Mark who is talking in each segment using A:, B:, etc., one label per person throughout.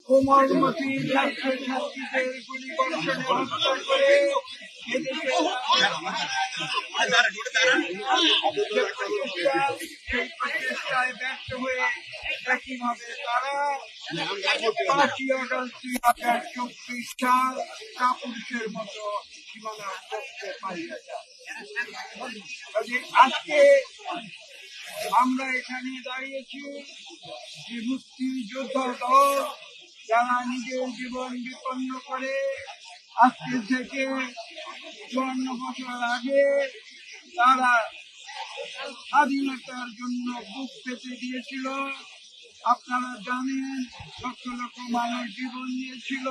A: কোমলমতি ছাত্রছাত্রীদের গুলি বর্ষণে হত্যা করে সেই প্রচেষ্টায় ব্যর্থ হয়ে একইভাবে তারা 5ই আগস্ট 2024 সাল কাপুরুষের মতো সীমানা করতে পারিয়া যায়। আজকে আমরা এখানে দাঁড়িয়েছি যে মুক্তিযোদ্ধা দল যারা নিজের জীবন বিপন্ন করে আজকে থেকে 54 বছর আগে তারা স্বাধীনতার জন্য বুক পেতে দিয়েছিল। আপনারা জানেন লক্ষ লক্ষ মানুষ জীবন দিয়েছিল,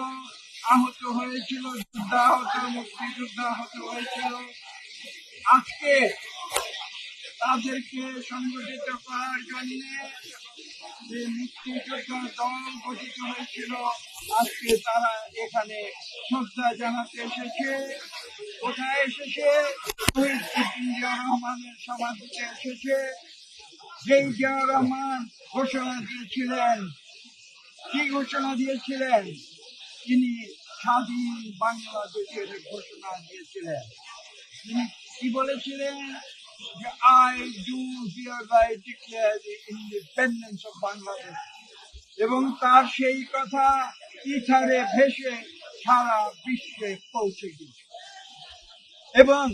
A: আহত হয়েছিল, যুদ্ধাহত মুক্তিযোদ্ধা আহত হয়েছিল। আজকে তাদেরকে সংগঠিত করার জন্য যে মুক্তিযোদ্ধা দল গঠিত হয়েছিল, আজকে তারা এখানে শ্রদ্ধা জানাতে এসেছে। কোথায় এসেছে? শহীদ জিয়াউর রহমানের সমাধিতে এসেছে। যেই জিয়াউর রহমান ঘোষণা দিয়েছিলেন, কি ঘোষণা দিয়েছিলেন? তিনি স্বাধীন বাংলাদেশের ঘোষণা দিয়েছিলেন। তিনি কি বলেছিলেন? যে I do hereby declare the independence of Bangladesh। এবং তার সেই কথা ইথারে ভেসে সারা বিশ্বে পৌঁছে গেছে। এবং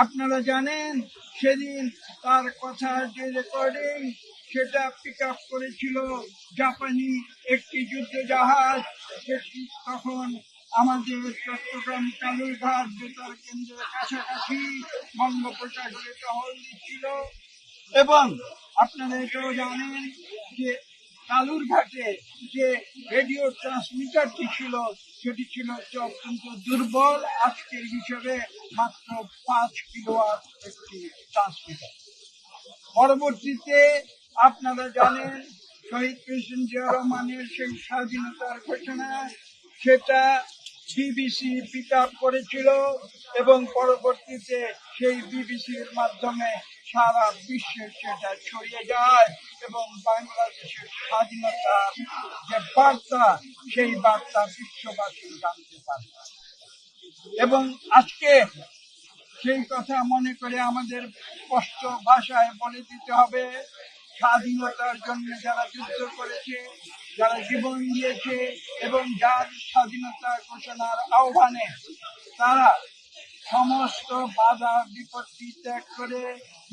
A: আপনারা জানেন সেদিন তার কথার যে রেকর্ডিং, সেটা পিক আপ করেছিল জাপানি একটি যুদ্ধ জাহাজ। সেটি তখন আমাদের চট্টগ্রাম কালুরঘাট বেতার কেন্দ্রের কাছাকাছি বঙ্গোপসাগরে টহল দিচ্ছিল। এবং আপনারা এটাও জানেন যে কালুরঘাটে যে রেডিও ট্রান্সমিটারটি ছিল, সেটি ছিল অত্যন্ত দুর্বল, আজকের হিসেবে মাত্র 5 কিলোওয়াট একটি ট্রান্সমিটার। পরবর্তীতে আপনারা জানেন শহীদ প্রেসিডেন্ট জিয়াউর রহমানের সেই স্বাধীনতার ঘোষণা, সেটা বিবিসি পিক আপ করেছিল এবং পরবর্তীতে সেই বিবিসির মাধ্যমে সারা বিশ্বে সেটা ছড়িয়ে যায় এবং বাংলাদেশের স্বাধীনতার যে বার্তা, সেই বার্তা বিশ্ববাসী জানতে পারে। এবং আজকে সেই কথা মনে করে আমাদের স্পষ্ট ভাষায় বলে দিতে হবে, স্বাধীনতার জন্য যারা যুদ্ধ করেছে, যারা জীবন দিয়েছে এবং যার স্বাধীনতা ঘোষণার আহ্বানে তারা সমস্ত বাধা বিপত্তি ত্যাগ করে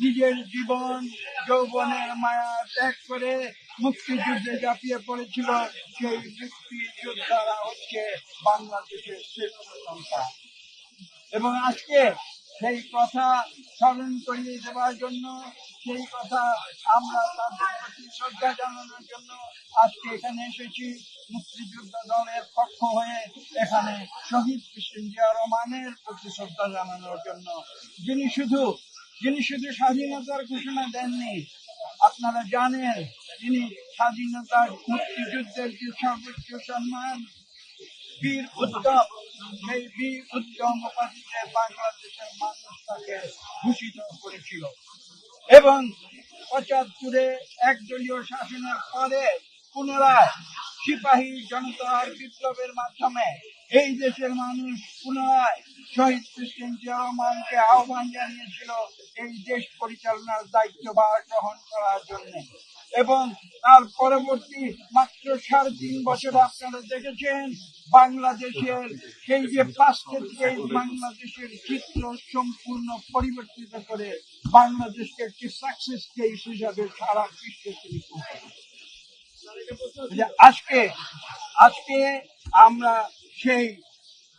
A: নিজের জীবন যৌবনের মায়া ত্যাগ করে মুক্তিযুদ্ধে ঝাঁপিয়ে পড়েছিল, সেই মুক্তিযোদ্ধারা হচ্ছে বাংলাদেশের শ্রেষ্ঠ সন্তান। এবং আজকে সেই কথা স্মরণ করিয়ে দেওয়ার জন্য, সেই কথা আমরা তাদের প্রতি শ্রদ্ধা জানানোর জন্য আজকে এখানে এসেছি। মুক্তিযোদ্ধা দলের পক্ষ হয়ে এখানে শহীদ প্রেসিডেন্ট জিয়াউর রহমানের প্রতি শ্রদ্ধা জানানোর জন্য, যিনি শুধু স্বাধীনতার ঘোষণা দেননি, আপনারা জানেন তিনি স্বাধীনতার মুক্তিযুদ্ধের যে সর্বোচ্চ সম্মান বীর উত্তম, সেই বীর উত্তম উপাধিতে বাংলাদেশের মানুষ তাকে ভূষিত করেছিল। এবং 75-এ একদলীয় শাসনের পরে পুনরায় সিপাহী জনতার বিপ্লবের মাধ্যমে এই দেশের মানুষ পুনরায় শহীদ প্রেসিডেন্ট জিয়াউর রহমানকে আহ্বান জানিয়েছিল এই দেশ পরিচালনার দায়িত্বভার গ্রহণ করার জন্য। এবং তার পরবর্তী মাত্র 3.5 বছরে আপনারা দেখেছেন বাংলাদেশের সেই যে পার্সেন্টেজ, বাংলাদেশের চিত্র সম্পূর্ণ পরিবর্তিত করে বাংলাদেশকে একটি সাকসেস কেস হিসাবে সারা বিশ্বে তিনি আজকে আমরা সেই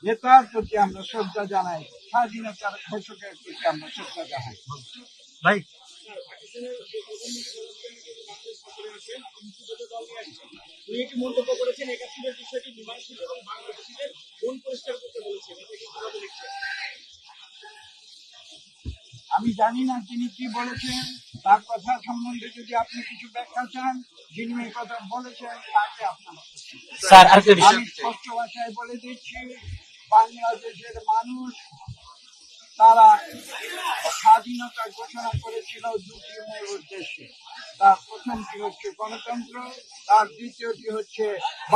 A: নেতার প্রতি আমরা শ্রদ্ধা জানাই, স্বাধীনতার ঘোষকের প্রতি আমরা শ্রদ্ধা জানাই। ভাই মন্তব্য করেছেন একাত্তরের বিষয়টি মীমাংসিত এবং বাংলাদেশিদের মন পরিষ্কার করতে বলেছেন, আমি জানি না তিনি কি বলেছেন। তার কথা সম্বন্ধে যদি আপনি কিছু ব্যাখ্যা চান, যিনি এই কথা বলেছেন তাকে আপনার আমি স্পষ্ট ভাষায় বলে দিচ্ছি, বাংলাদেশের মানুষ তারা স্বাধীনতা ঘোষণা করেছিল দুটি মূল উদ্দেশ্যে। তার প্রথমটি হচ্ছে গণতন্ত্র, তার দ্বিতীয়টি হচ্ছে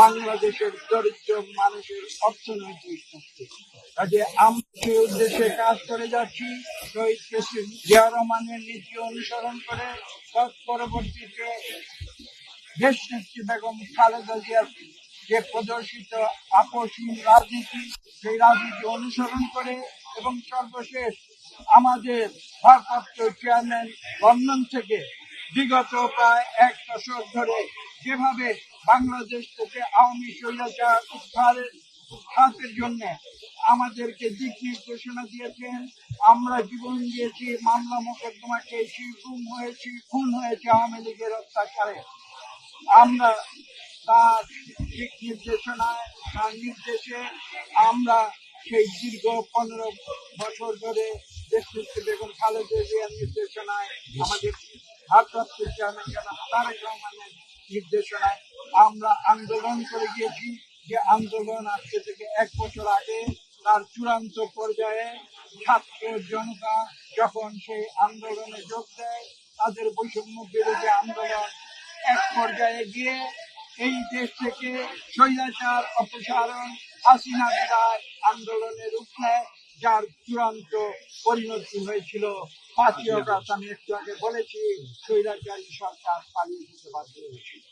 A: বাংলাদেশের দরিদ্র মানুষের অর্থনৈতিক মুক্তি। কাজে আমরা সেই উদ্দেশ্যে কাজ করে যাচ্ছি শহীদ প্রেসিডেন্ট জিয়া রহমানের নীতি অনুসরণ করে। পরবর্তীতে দেশনেত্রী বেগম খালেদা জিয়ার যে প্রদর্শিত আপসহীন রাজনীতি, সেই রাজনীতি অনুসরণ করে এবং সর্বশেষ আমাদের ভারপ্রাপ্ত চেয়ারম্যান লন্ডন থেকে বিগত প্রায় 1 দশক ধরে যেভাবে বাংলাদেশ থেকে আওয়ামী স্বৈরাচার উৎখাতের জন্য আমাদেরকে দিক নির্দেশনা দিয়েছেন। আমরা জীবন দিয়েছি, মামলা মোকদ্দমা খেয়েছি, খুন হয়েছে আওয়ামী লীগের অত্যাচারে। আমরা তার দিক নির্দেশনায়, তার নির্দেশে আমরা সেই দীর্ঘ 15 বছর ধরে দেশনেত্রী বেগম খালেদা জিয়ার নির্দেশনায়, আমাদের ভারপ্রাপ্ত চেয়ারম্যান জনাব তারেক রহমানের নির্দেশনায় আমরা আন্দোলন করে গিয়েছি। যে আন্দোলন আজকে থেকে 1 বছর আগে তার চূড়ান্ত পর্যায়ে ছাত্র জনতা যখন সেই আন্দোলনে যোগ দেয়, তাদের বৈষম্য বিরোধী আন্দোলন এক পর্যায়ে গিয়ে এই দেশ থেকে স্বৈরাচার অপসারণ, হাসিনা বিদায় আন্দোলনের রূপ নেয়, যার চূড়ান্ত পরিণতি হয়েছিল 5ই আগস্ট। আমি একটু আগে বলেছি, স্বৈরাচারী সরকার পালিয়ে যেতে বাধ্য হয়েছিল।